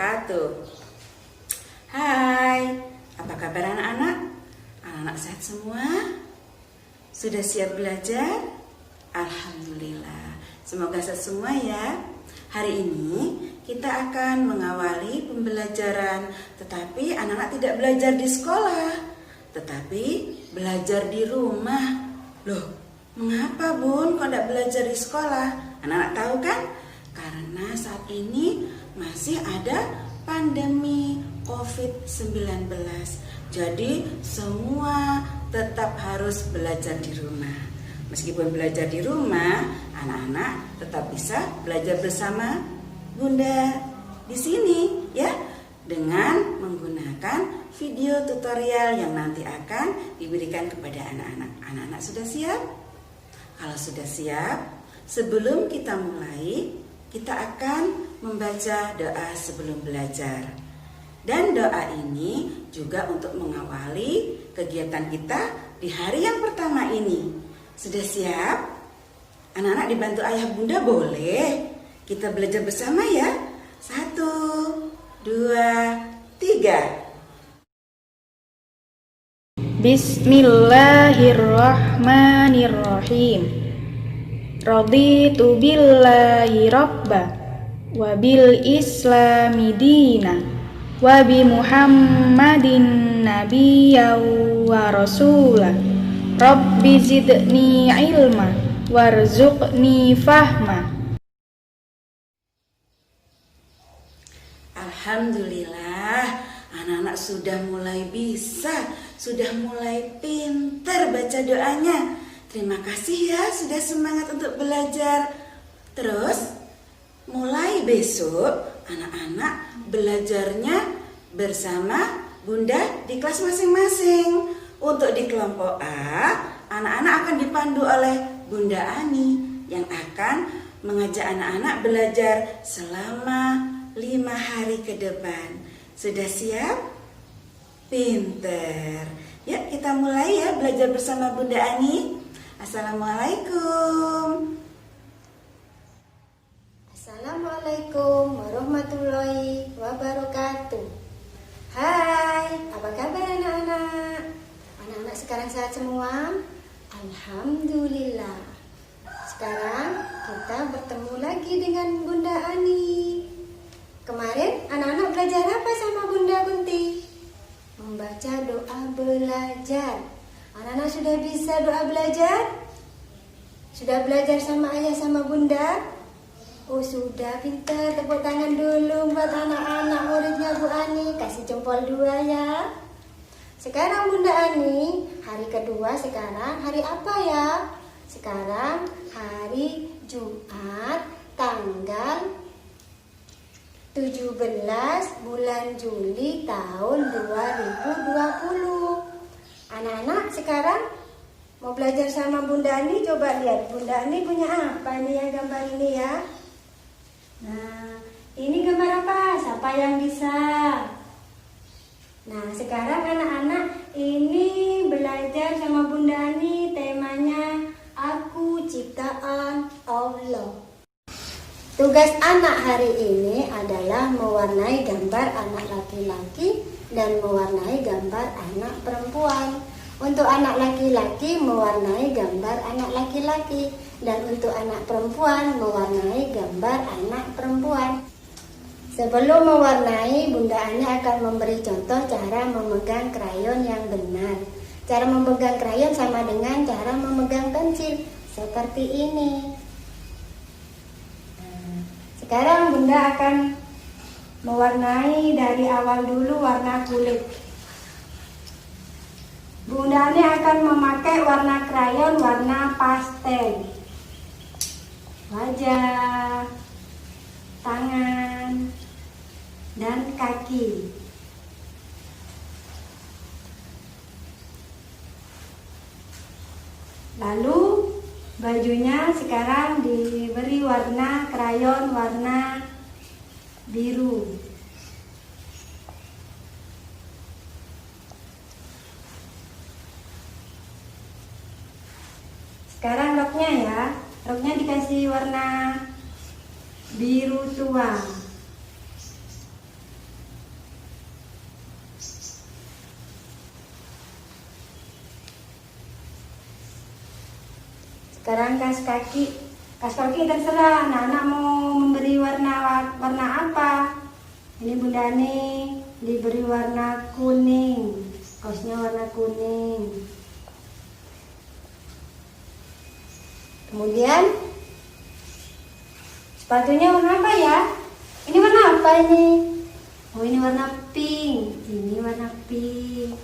wabarakatuh. Hai, apa kabar anak-anak? Anak-anak sehat semua? Sudah siap belajar? Alhamdulillah, semoga sehat semua ya. Hari ini kita akan mengawali pembelajaran, tetapi anak-anak tidak belajar di sekolah, tetapi belajar di rumah. Loh, mengapa Bun kok tidak belajar di sekolah? Anak-anak tahu kan? Karena saat ini masih ada pandemi COVID-19. Jadi semua tetap harus belajar di rumah. Meskipun belajar di rumah, anak-anak tetap bisa belajar bersama Bunda di sini ya, dengan menggunakan video tutorial yang nanti akan diberikan kepada anak-anak. Anak-anak sudah siap? Kalau sudah siap, sebelum kita mulai, kita akan membaca doa sebelum belajar. Dan doa ini juga untuk mengawali kegiatan kita di hari yang pertama ini. Sudah siap? Anak-anak dibantu ayah bunda boleh? Kita belajar bersama ya. 1, 2, 3. Bismillahirrahmanirrahim. Raditu billahi rabba wa bil islami dina wa bi muhammadin nabiyya wa rasula. Rabbi zidni ilma warzuqni fahma. Alhamdulillah, anak-anak sudah mulai bisa, sudah mulai pintar baca doanya. Terima kasih ya sudah semangat untuk belajar. Terus mulai besok anak-anak belajarnya bersama Bunda di kelas masing-masing. Untuk di kelompok A, anak-anak akan dipandu oleh Bunda Ani yang akan mengajak anak-anak belajar selama 5 hari ke depan. Sudah siap? Pinter. Ya, kita mulai ya belajar bersama Bunda Ani. Assalamualaikum. Assalamualaikum warahmatullahi wabarakatuh. Hai, apa kabar anak-anak? Anak-anak sekarang sehat semua? Alhamdulillah. Sekarang kita bertemu lagi dengan Bunda Ani. Kemarin anak-anak belajar apa sama Bunda Kunti? Membaca doa belajar. Anak-anak sudah bisa doa belajar? Sudah belajar sama ayah sama bunda? Oh sudah, pintar. Tepuk tangan dulu buat anak-anak muridnya Bu Ani. Kasih jempol 2 ya. Sekarang Bunda Ani, hari kedua sekarang hari apa ya? Sekarang hari Jumat tanggal 17 bulan Juli tahun 2020. Anak-anak sekarang mau belajar sama Bunda Ani, coba lihat Bunda Ani punya apa nih yang gambar ini ya. Nah, ini gambar apa? Siapa yang bisa? Nah, sekarang anak-anak ini belajar sama Bunda Ani, temanya Aku Ciptaan Allah. Tugas anak hari ini adalah mewarnai gambar anak laki-laki dan mewarnai gambar anak perempuan. Untuk anak laki-laki mewarnai gambar anak laki-laki, dan untuk anak perempuan mewarnai gambar anak perempuan. Sebelum mewarnai, Bunda Ani akan memberi contoh cara memegang krayon yang benar. Cara memegang krayon sama dengan cara memegang pensil, seperti ini. Sekarang Bunda akan mewarnai dari awal dulu warna kulit. Bunda Ani akan memakai warna krayon warna pastel. Wajah, tangan, dan kaki. Lalu bajunya sekarang diberi warna krayon warna biru. Sekarang roknya ya, roknya dikasih warna biru tua. Sekarang kaos kaki. Kaos kaki terserah. Anak-anak mau memberi warna apa? Ini Bunda Ani diberi warna kuning. Kaosnya warna kuning. Kemudian sepatunya warna apa ya? Ini warna apa ini? Oh, ini warna pink. Ini warna pink.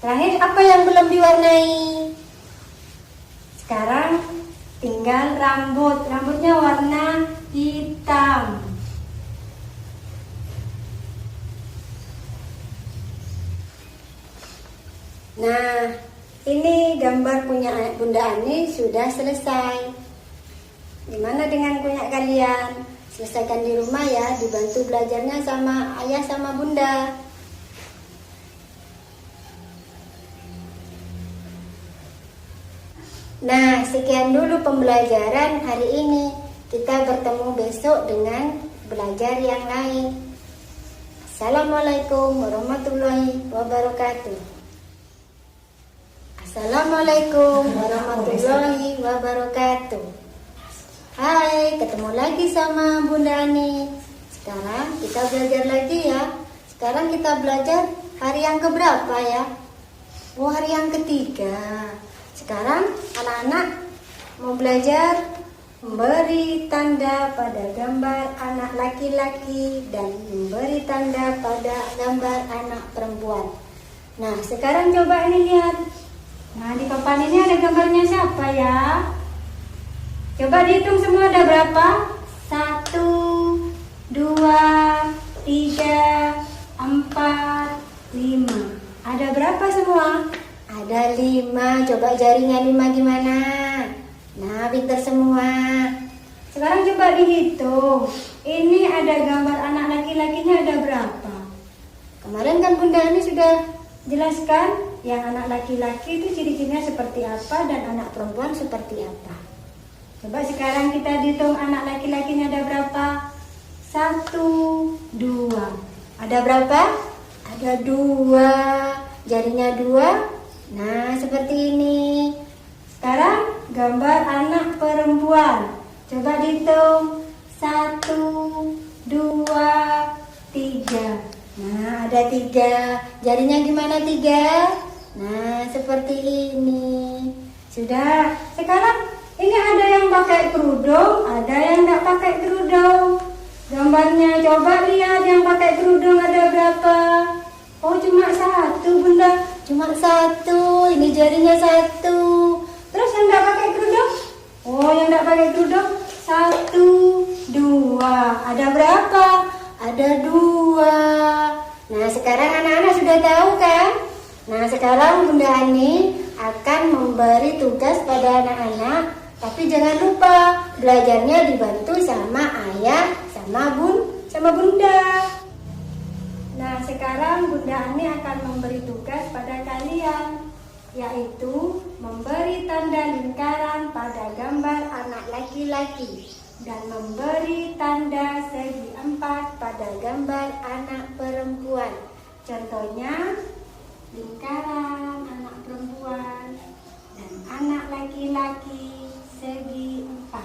Terakhir, apa yang belum diwarnai? Sekarang tinggal rambut. Rambutnya warna hitam. Nah, ini gambar punya Bunda Ani sudah selesai. Gimana dengan punya kalian? Selesaikan di rumah ya, dibantu belajarnya sama ayah sama bunda. Nah, sekian dulu pembelajaran hari ini. Kita bertemu besok dengan belajar yang lain. Assalamualaikum warahmatullahi wabarakatuh. Assalamualaikum warahmatullahi wabarakatuh. Hai, ketemu lagi sama Bunda Ani. Sekarang kita belajar lagi ya. Sekarang kita belajar hari yang keberapa ya? Oh, hari yang ketiga. Sekarang anak-anak mau belajar memberi tanda pada gambar anak laki-laki dan memberi tanda pada gambar anak perempuan. Nah, sekarang coba ini lihat. Nah, di papan ini ada gambarnya siapa ya? Coba dihitung semua ada berapa? 1, 2, 3, 4, 5. Ada berapa semua? Ada 5. Coba jarinya 5 gimana? Nah, pintar semua. Sekarang coba dihitung. Ini ada gambar anak laki-lakinya ada berapa? Kemarin kan Bunda Ani sudah jelaskan yang anak laki-laki itu ciri-cirinya seperti apa dan anak perempuan seperti apa. Coba sekarang kita hitung anak laki-lakinya ada berapa? 1, 2. Ada berapa? Ada 2. Jarinya 2. Nah, seperti ini. Sekarang gambar anak perempuan. Coba dihitung. 1, 2, 3. Nah, ada 3. Jarinya gimana 3? Nah, seperti ini. Sudah. Sekarang ini ada yang pakai kerudung, ada yang tidak pakai kerudung. Gambarnya coba lihat yang pakai kerudung ada berapa? Oh, cuma 1 Bunda. Cuma 1. Ini jarinya 1. Terus yang tidak pakai kerudung? Oh, yang tidak pakai kerudung 1, 2. Ada berapa? Ada 2. Nah, sekarang anak-anak sudah tahu kan? Nah, sekarang Bunda Ani akan memberi tugas pada anak-anak. Tapi jangan lupa belajarnya dibantu sama ayah, sama bunda. Nah, sekarang Bunda Ani akan memberi tugas pada kalian, yaitu memberi tanda lingkaran pada gambar anak laki-laki dan memberi tanda segi 4 pada gambar anak perempuan. Contohnya, lingkaran anak perempuan dan anak laki-laki segi 4.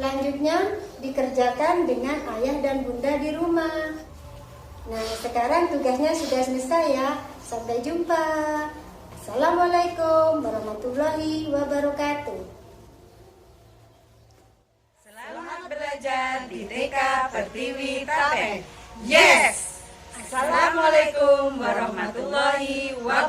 Lanjutnya dikerjakan dengan ayah dan bunda di rumah. Nah, sekarang tugasnya sudah selesai ya. Sampai jumpa. Assalamualaikum warahmatullahi wabarakatuh. Selamat belajar di TK Pertiwi Tapen. Yes! Assalamualaikum warahmatullahi wabarakatuh.